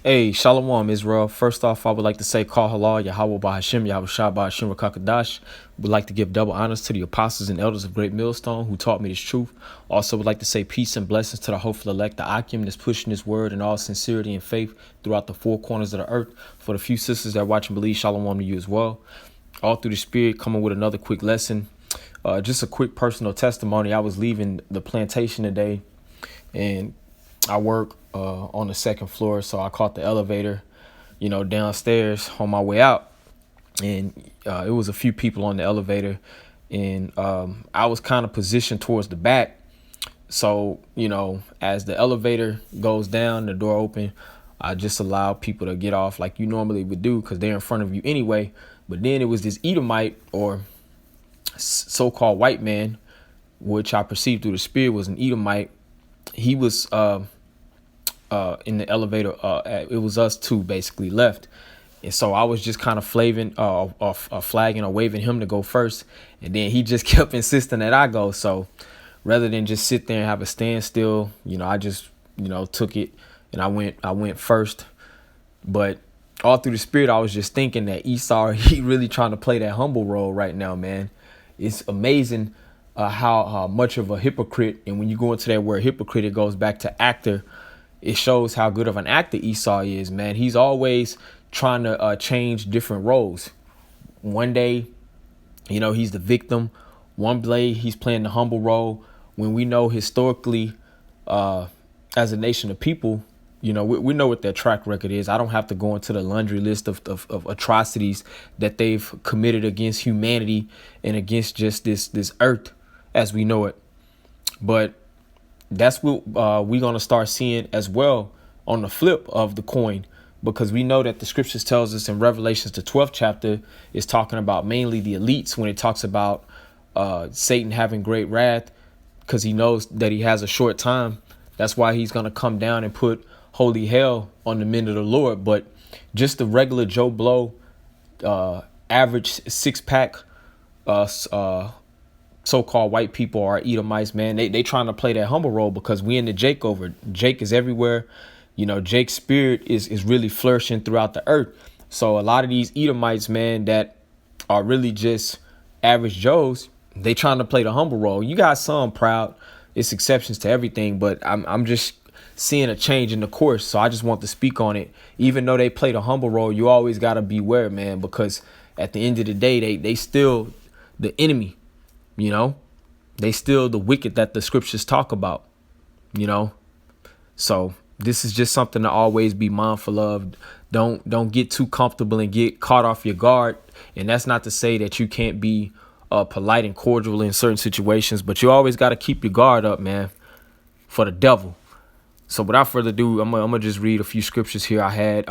Hey, Shalom, Israel. First off, I would like to say, Call Halal, Yahweh Bahashim, Yahweh Shah Bahashim Rakakadash. Would like to give double honors to the apostles and elders of Great Millstone who taught me this truth. Also, would like to say peace and blessings to the hopeful elect, the Akim that's pushing this word in all sincerity and faith throughout the four corners of the earth. For the few sisters that watch and believe, Shalom to you as well. All through the Spirit, coming with another quick lesson. Just a quick personal testimony. I was leaving the plantation today, and I work on the second floor, so I caught the elevator, downstairs on my way out, and it was a few people on the elevator, and I was kind of positioned towards the back. So, as the elevator goes down, the door open, I just allow people to get off like you normally would do because they're in front of you anyway. But then it was this Edomite or so-called white man, which I perceived through the Spirit was an Edomite. He was in the elevator. It was us two basically left. And so I was just kind of flagging or waving him to go first. And then he just kept insisting that I go. So rather than just sit there and have a standstill, I just, took it and I went first. But all through the Spirit, I was just thinking that Esau, he really trying to play that humble role right now, man. It's amazing how much of a hypocrite. And when you go into that word hypocrite, it goes back to actor. It shows how good of an actor Esau is, man. He's always trying to change different roles. One day, he's the victim. One day, he's playing the humble role. When we know historically, as a nation of people, we know what their track record is. I don't have to go into the laundry list of atrocities that they've committed against humanity and against just this earth as we know it. But that's what we're going to start seeing as well on the flip of the coin, because we know that the scriptures tells us in Revelations, the 12th chapter is talking about mainly the elites when it talks about Satan having great wrath because he knows that he has a short time. That's why he's going to come down and put holy hell on the men of the Lord. But just the regular Joe Blow, average six-pack so-called white people are Edomites, man. They trying to play that humble role because we in the Jake over. Jake is everywhere. Jake's spirit is really flourishing throughout the earth. So a lot of these Edomites, man, that are really just average Joes, they trying to play the humble role. You got some proud. It's exceptions to everything, but I'm just seeing a change in the course. So I just want to speak on it. Even though they play the humble role, you always got to beware, man, because at the end of the day, they still the enemy. They still the wicked that the scriptures talk about, So this is just something to always be mindful of. Don't get too comfortable and get caught off your guard. And that's not to say that you can't be polite and cordial in certain situations, but you always got to keep your guard up, man, for the devil. So without further ado, I'm gonna just read a few scriptures here. I had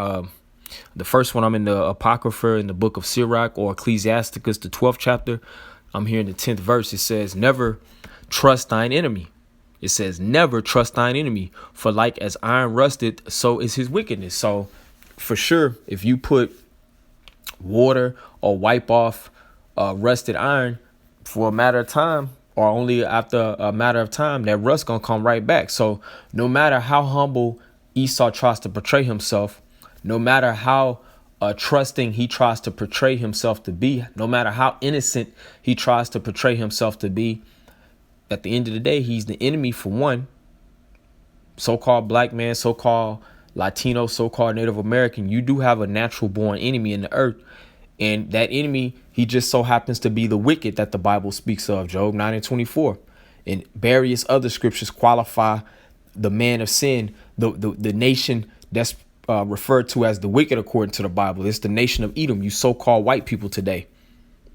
the first one. I'm in the Apocrypha in the book of Sirach or Ecclesiasticus, the 12th chapter. I'm here in the 10th verse. It says, never trust thine enemy. It says, never trust thine enemy, for like as iron rusted, so is his wickedness. So for sure, if you put water or wipe off rusted iron for a matter of time, or only after a matter of time, that rust gonna come right back. So no matter how humble Esau tries to portray himself, no matter how trusting he tries to portray himself to be, no matter how innocent he tries to portray himself to be, at the end of the day, he's the enemy for one. So-called black man, so-called Latino, so-called Native American, you do have a natural born enemy in the earth. And that enemy, he just so happens to be the wicked that the Bible speaks of, Job 9:24. And various other scriptures qualify the man of sin, the nation that's referred to as the wicked according to the Bible. It's the nation of Edom, you so-called white people today.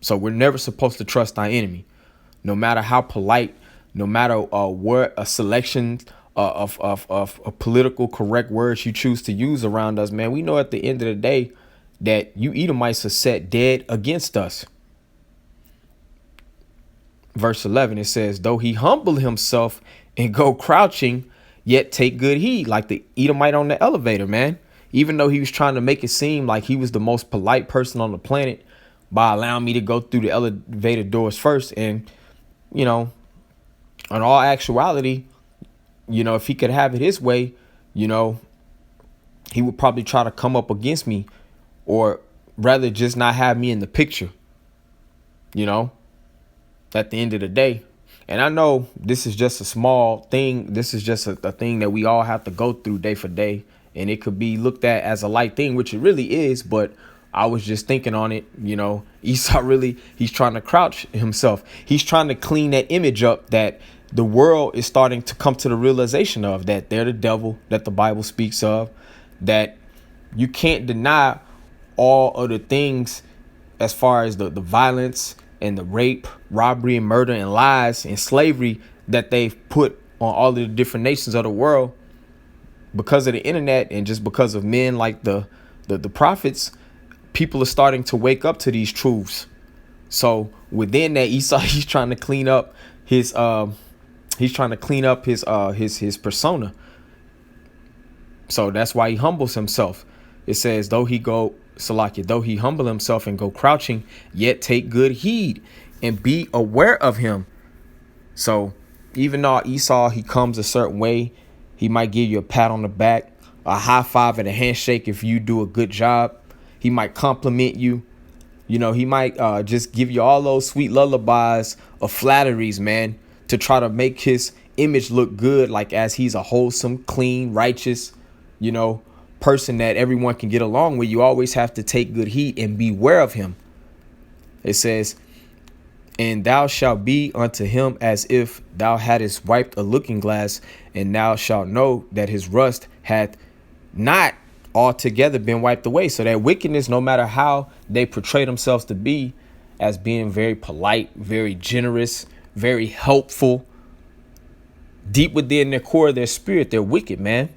So we're never supposed to trust our enemy, no matter how polite, no matter what a selection of political correct words you choose to use around us, man. We know at the end of the day that you Edomites are set dead against us. Verse 11, it says, though he humble himself and go crouching, yet take good heed, like the Edomite on the elevator, man. Even though he was trying to make it seem like he was the most polite person on the planet by allowing me to go through the elevator doors first. And, in all actuality, if he could have it his way, he would probably try to come up against me, or rather just not have me in the picture, you know, at the end of the day. And I know this is just a small thing. This is just a thing that we all have to go through day for day. And it could be looked at as a light thing, which it really is. But I was just thinking on it, you know, Esau really, he's trying to crouch himself. He's trying to clean that image up that the world is starting to come to the realization of, that they're the devil that the Bible speaks of, that you can't deny all of the things as far as the violence and the rape, robbery, and murder, and lies and slavery that they've put on all of the different nations of the world because of the internet, and just because of men like the prophets. People are starting to wake up to these truths. So within that, Esau, he's trying to clean up his his persona. So that's why he humbles himself. It says, though he humble himself and go crouching, yet take good heed and be aware of him. So even though Esau, he comes a certain way, he might give you a pat on the back, a high five, and a handshake if you do a good job. He might compliment you. You know, he might just give you all those sweet lullabies of flatteries, man, to try to make his image look good, like as he's a wholesome, clean, righteous, you know, person that everyone can get along with. You always have to take good heed and beware of him. It says, and thou shalt be unto him as if thou hadst wiped a looking glass, and thou shalt know that his rust hath not altogether been wiped away. So that wickedness, no matter how they portray themselves to be as being very polite, very generous, very helpful, deep within their core of their spirit, they're wicked, man.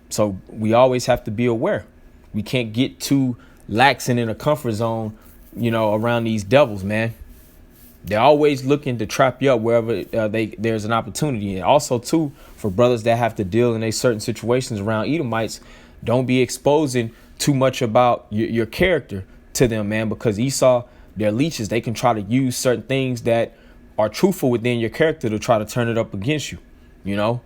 So we always have to be aware. We can't get too lax and in a comfort zone, you know, around these devils, man. They're always looking to trap you up wherever there's an opportunity. And also, too, for brothers that have to deal in a certain situations around Edomites, don't be exposing too much about your character to them, man, because Esau, they're leeches. They can try to use certain things that are truthful within your character to try to turn it up against you, you know.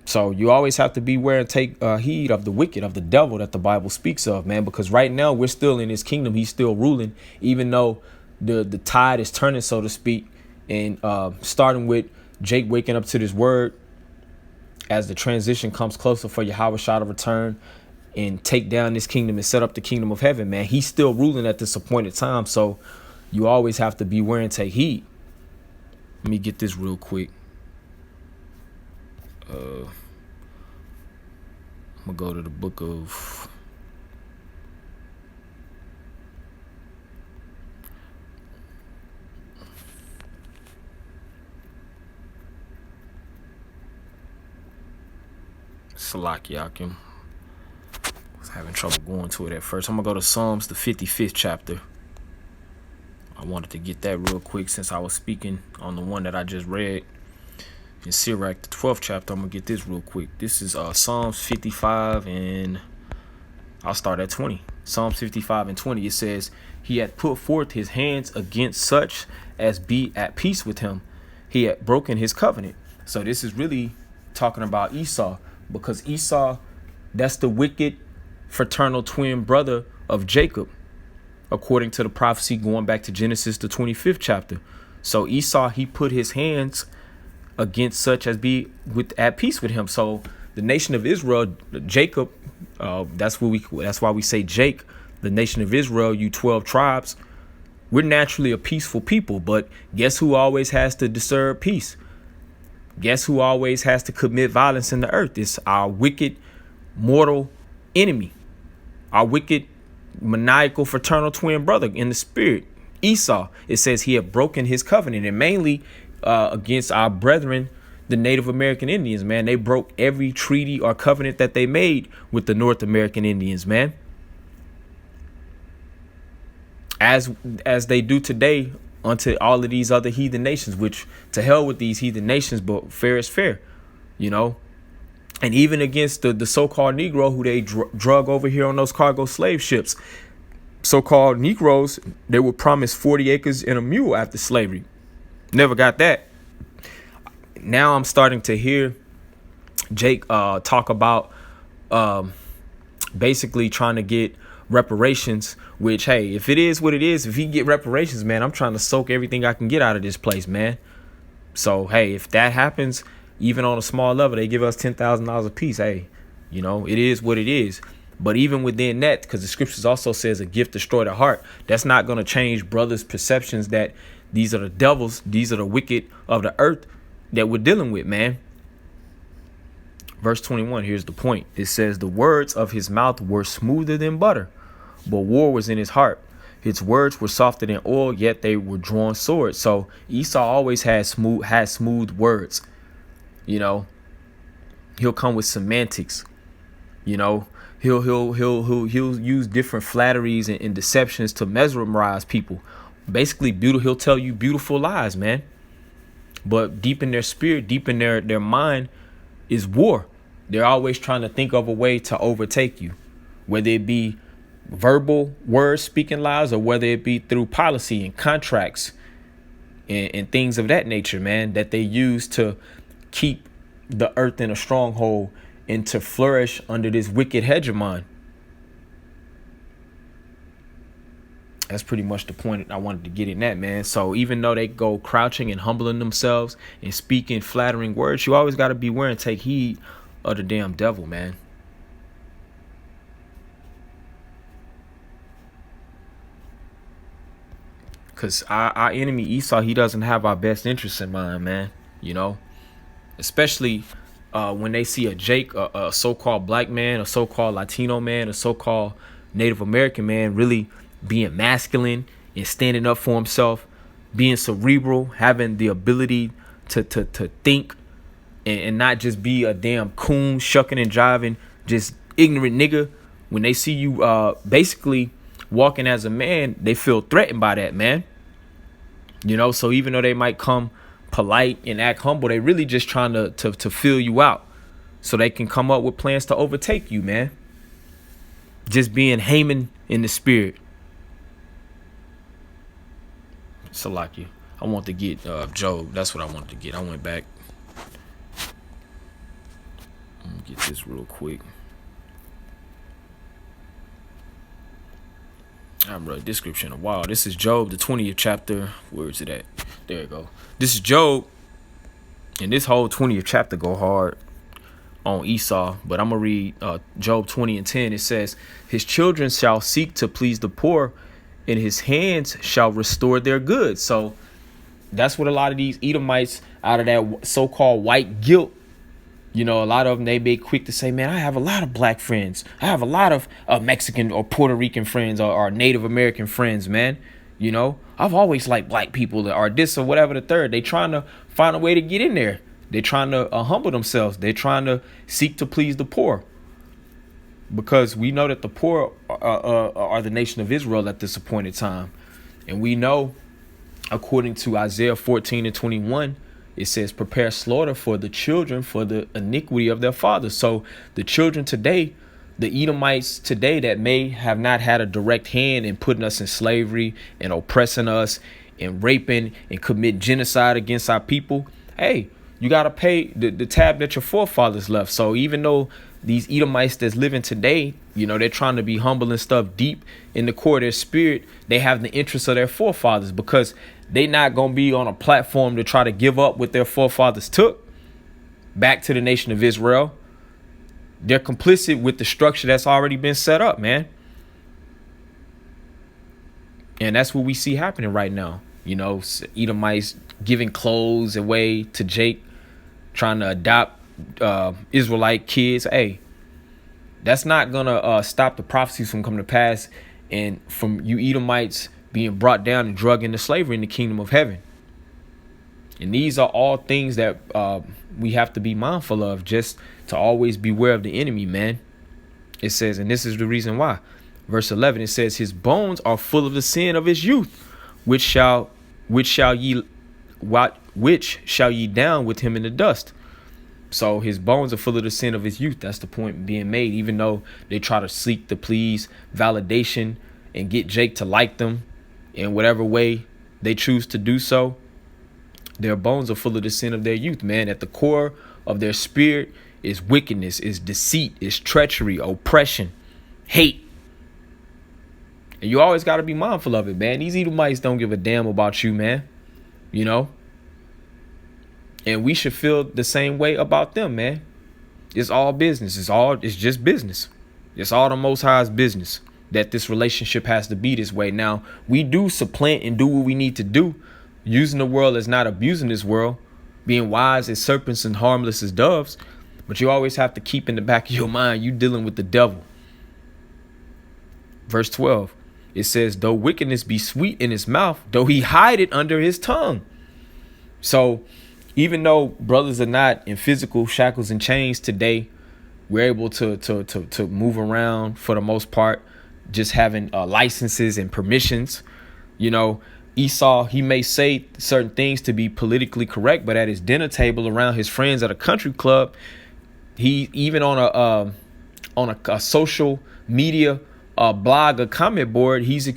So you always have to beware and take heed of the wicked, of the devil that the Bible speaks of, man, because right now we're still in his kingdom. He's still ruling, even though the tide is turning, so to speak, and starting with Jake waking up to this word as the transition comes closer for Yahweh Shah to return and take down this kingdom and set up the kingdom of heaven, man. He's still ruling at this appointed time, so you always have to beware and take heed. Let me get this real quick. I'm gonna go to the book of Salakiakim. Was having trouble going to it at first. I'm gonna go to Psalms, the 55th chapter. I wanted to get that real quick since I was speaking on the one that I just read in Sirach, the 12th chapter. I'm gonna get this real quick. This is Psalms 55, and I'll start at 20. Psalms 55 and 20. It says, he had put forth his hands against such as be at peace with him. He had broken his covenant. So this is really talking about Esau, because Esau, that's the wicked fraternal twin brother of Jacob, according to the prophecy going back to Genesis, the 25th chapter. So Esau, he put his hands against such as be at peace with him. So the nation of Israel, Jacob, that's why we say Jake, the nation of Israel, you 12 tribes, we're naturally a peaceful people. But guess who always has to disturb peace? Guess who always has to commit violence in the earth? It's our wicked, mortal enemy, our wicked, maniacal, fraternal twin brother in the spirit, Esau. It says he had broken his covenant, and mainly against our brethren, the Native American Indians, man. They broke every treaty or covenant that they made with the North American Indians, man. As they do today unto all of these other heathen nations, which to hell with these heathen nations, but fair is fair, you know. And even against the so-called Negro who they drug over here on those cargo slave ships. So-called Negroes, they were promised 40 acres and a mule after slavery. Never got that. Now I'm starting to hear Jake talk about basically trying to get reparations, which, hey, if it is what it is, if he get reparations, man, I'm trying to soak everything I can get out of this place, man. So, hey, if that happens, even on a small level, they give us $10,000 a piece. Hey, it is what it is. But even within that, because the scriptures also says a gift destroy the heart, that's not going to change brothers' perceptions that these are the devils, these are the wicked of the earth that we're dealing with, man. Verse 21, here's the point. It says, the words of his mouth were smoother than butter, but war was in his heart. His words were softer than oil, yet they were drawn swords. So Esau always had smooth words. He'll come with semantics. He'll use different flatteries and deceptions to mesmerize people. Basically, he'll tell you beautiful lies, man. But deep in their spirit, deep in their mind is war. They're always trying to think of a way to overtake you, whether it be verbal words speaking lies or whether it be through policy and contracts and things of that nature, man, that they use to keep the earth in a stronghold and to flourish under this wicked hegemon. That's pretty much the point I wanted to get in that, man. So even though they go crouching and humbling themselves and speaking flattering words, you always got to beware and take heed of the damn devil, man. Because our enemy Esau, he doesn't have our best interests in mind, man. Especially when they see a Jake, a so-called black man, a so-called Latino man, a so-called Native American man really being masculine and standing up for himself, being cerebral, having the ability to think and not just be a damn coon shucking and jiving, just ignorant nigga. When they see you basically walking as a man, they feel threatened by that, man. So even though they might come polite and act humble, they really just trying to fill you out so they can come up with plans to overtake you, man. Just being Haman in the spirit. Salakia. I want to get Job. That's what I wanted to get. I went back. Let me get this real quick. I haven't read description in a while. This is Job, the 20th chapter. Where is it at? There you go. This is Job. And this whole 20th chapter go hard on Esau. But I'm going to read Job 20:10. It says, his children shall seek to please the poor, and his hands shall restore their goods. So that's what a lot of these Edomites out of that so-called white guilt, a lot of them, they be quick to say, man, I have a lot of black friends. I have a lot of Mexican or Puerto Rican friends or Native American friends, man. I've always liked black people or this or whatever the third. They trying to find a way to get in there. They're trying to humble themselves. They're trying to seek to please the poor. Because we know that the poor are the nation of Israel at this appointed time. And we know, according to Isaiah 14:21, it says, prepare slaughter for the children for the iniquity of their fathers. So the children today, the Edomites today that may have not had a direct hand in putting us in slavery and oppressing us and raping and commit genocide against our people, hey, you got to pay the tab that your forefathers left. So even though these Edomites that's living today, they're trying to be humble and stuff deep in the core of their spirit, they have the interests of their forefathers because they not going to be on a platform to try to give up what their forefathers took back to the nation of Israel. They're complicit with the structure that's already been set up, man. And that's what we see happening right now. Edomites giving clothes away to Jake, trying to adopt Israelite kids. Hey, that's not going to stop the prophecies from coming to pass and from you Edomites being brought down and drug into slavery in the kingdom of heaven. And these are all things that we have to be mindful of, just to always beware of the enemy, man. It says, and this is the reason why. Verse 11, it says, his bones are full of the sin of his youth, which shall ye down with him in the dust. So his bones are full of the sin of his youth. That's the point being made. Even though they try to seek to please validation and get Jake to like them in whatever way they choose to do so, their bones are full of the sin of their youth, man. At the core of their spirit It's wickedness, it's deceit, it's treachery, oppression, hate. And you always got to be mindful of it, man. These Edomites don't give a damn about you, man. You know? And we should feel the same way about them, man. It's all business. It's just business. It's all the Most High's business that this relationship has to be this way. Now, we do supplant and do what we need to do, using the world as not abusing this world, being wise as serpents and harmless as doves. But you always have to keep in the back of your mind, you dealing with the devil. Verse 12, it says, though wickedness be sweet in his mouth, though he hide it under his tongue. So even though brothers are not in physical shackles and chains today, we're able to move around for the most part, just having licenses and permissions. You know, Esau, he may say certain things to be politically correct, but at his dinner table around his friends at a country club, he even on a social media blog, a comment board, he's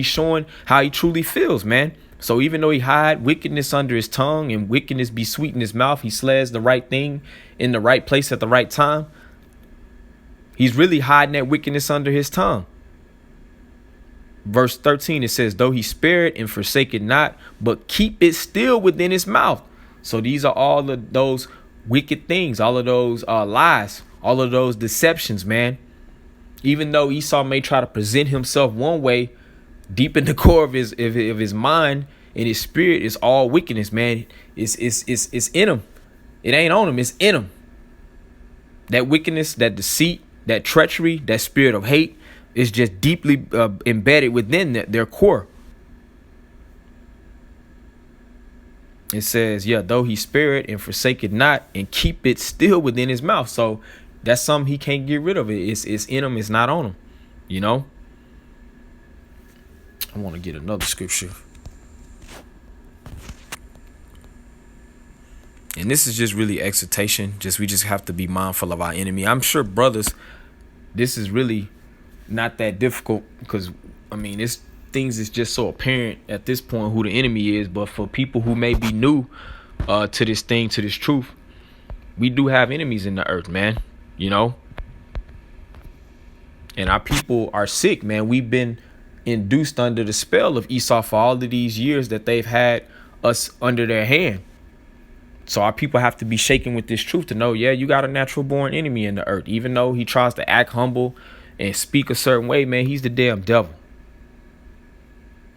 showing how he truly feels, man. So even though he hide wickedness under his tongue and wickedness be sweet in his mouth, he slays the right thing in the right place at the right time. He's really hiding that wickedness under his tongue. Verse 13, it says, though he spare it and forsake it not, but keep it still within his mouth. So these are all of those wicked things, all of those lies, all of those deceptions, man. Even though Esau may try to present himself one way, deep in the core of his mind and his spirit is all wickedness, man. It's in him. It ain't on him. It's in him. That wickedness, that deceit, that treachery, that spirit of hate is just deeply embedded within their core. It says, yeah, though he spare it and forsake it not, and keep it still within his mouth. So that's something he can't get rid of. It's in him. It's not on him. You know. I want to get another scripture. And this is just really exhortation. We just have to be mindful of our enemy. I'm sure, brothers, this is really not that difficult because, I mean, things is just so apparent at this point who the enemy is. But for people who may be new to this thing, to this truth, we do have enemies in the earth, man. You know, and our people are sick, man. We've been induced under the spell of Esau for all of these years that they've had us under their hand. So our people have to be shaken with this truth to know, yeah, you got a natural born enemy in the earth. Even though he tries to act humble and speak a certain way, man, he's the damn devil.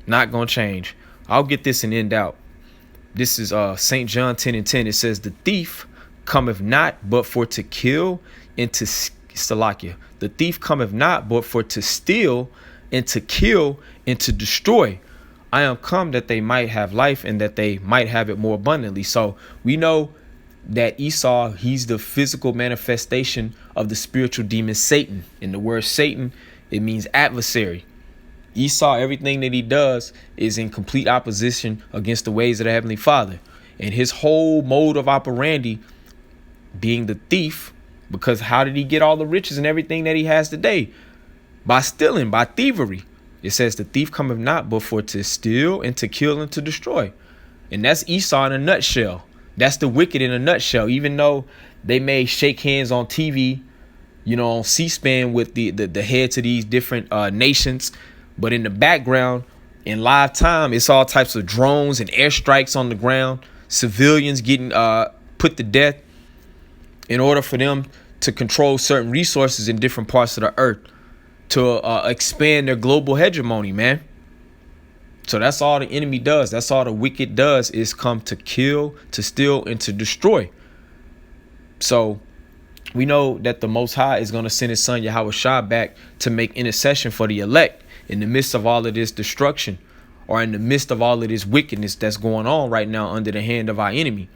Not gonna change. I'll get this and end out. This is St. John 10:10. It says, the thief cometh not but for to kill and to Salakia. The thief cometh not but for to steal and to kill and to destroy. I am come that they might have life and that they might have it more abundantly. So we know that Esau, he's the physical manifestation of the spiritual demon Satan. And the word Satan, it means adversary. Esau, everything that he does is in complete opposition against the ways of the Heavenly Father. And his whole mode of operandi being the thief, because how did he get all the riches and everything that he has today? By stealing, by thievery. It says the thief cometh not but for to steal and to kill and to destroy. And that's Esau in a nutshell. That's the wicked in a nutshell. Even though they may shake hands on TV, you know, on C-SPAN with the heads of these different nations. But in the background, in live time, it's all types of drones and airstrikes on the ground. Civilians getting put to death in order for them to control certain resources in different parts of the earth, to expand their global hegemony, man. So that's all the enemy does. That's all the wicked does, is come to kill, to steal, and to destroy. So we know that the Most High is going to send his son Yahweh Shah back to make intercession for the elect in the midst of all of this destruction, or in the midst of all of this wickedness that's going on right now under the hand of our enemy.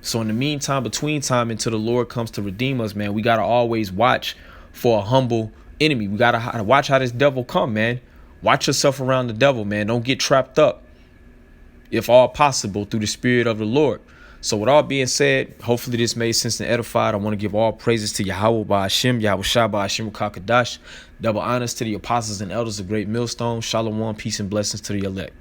So in the meantime, between time, until the Lord comes to redeem us, man, we got to always watch for a humble enemy. We got to watch how this devil come, man. Watch yourself around the devil, man. Don't get trapped up, if all possible, through the spirit of the Lord. So with all being said, hopefully this made sense and edified. I want to give all praises to Yahweh by Hashem, Yahweh Shah by Hashem Kakadash. Double honors to the apostles and elders of Great Millstone. Shalom, peace and blessings to the elect.